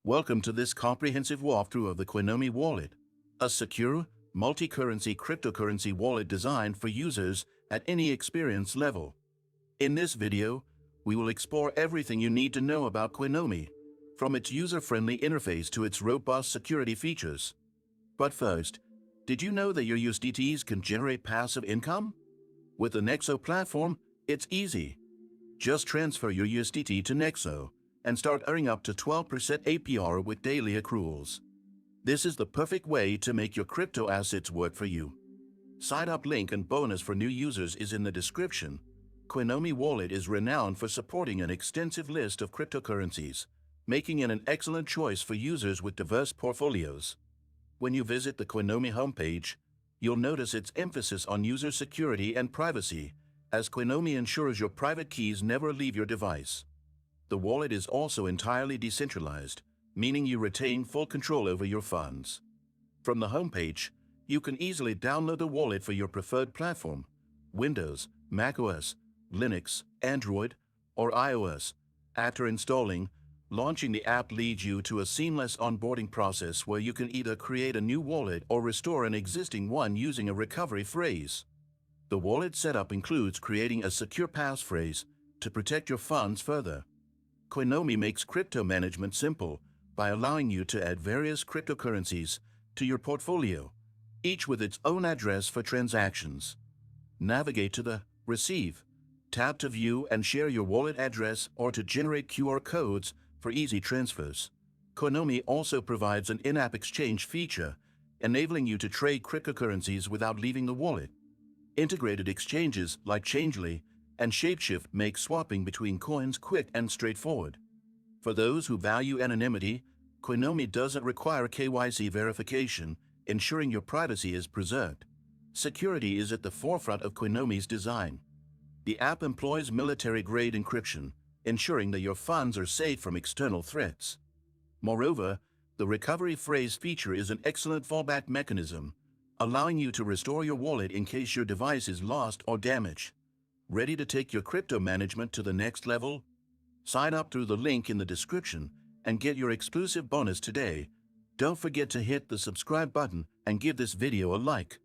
Welcome to this comprehensive walkthrough of the Coinomi wallet, a secure, multi-currency cryptocurrency wallet designed for users at any experience level. In this video, we will explore everything you need to know about Coinomi, from its user-friendly interface to its robust security features. But first, did you know that your USDTs can generate passive income? With the Nexo platform, it's easy. Just transfer your USDT to Nexo and start earning up to 12% APR with daily accruals. This is the perfect way to make your crypto assets work for you. Sign up link and bonus for new users is in the description. Coinomi Wallet is renowned for supporting an extensive list of cryptocurrencies, making it an excellent choice for users with diverse portfolios. When you visit the Coinomi homepage, you'll notice its emphasis on user security and privacy, as Coinomi ensures your private keys never leave your device. The wallet is also entirely decentralized, meaning you retain full control over your funds. From the homepage, you can easily download the wallet for your preferred platform: Windows, macOS, Linux, Android, or iOS. After installing, launching the app leads you to a seamless onboarding process where you can either create a new wallet or restore an existing one using a recovery phrase. The wallet setup includes creating a secure passphrase to protect your funds further. Coinomi makes crypto management simple by allowing you to add various cryptocurrencies to your portfolio, each with its own address for transactions. Navigate to the Receive tab to view and share your wallet address or to generate QR codes for easy transfers. Coinomi also provides an in-app exchange feature, enabling you to trade cryptocurrencies without leaving the wallet. Integrated exchanges like Changely and Shapeshift make swapping between coins quick and straightforward. For those who value anonymity, Coinomi doesn't require KYC verification, ensuring your privacy is preserved. Security is at the forefront of Coinomi's design. The app employs military-grade encryption, ensuring that your funds are safe from external threats. Moreover, the recovery phrase feature is an excellent fallback mechanism, allowing you to restore your wallet in case your device is lost or damaged. Ready to take your crypto management to the next level? Sign up through the link in the description and get your exclusive bonus today. Don't forget to hit the subscribe button and give this video a like.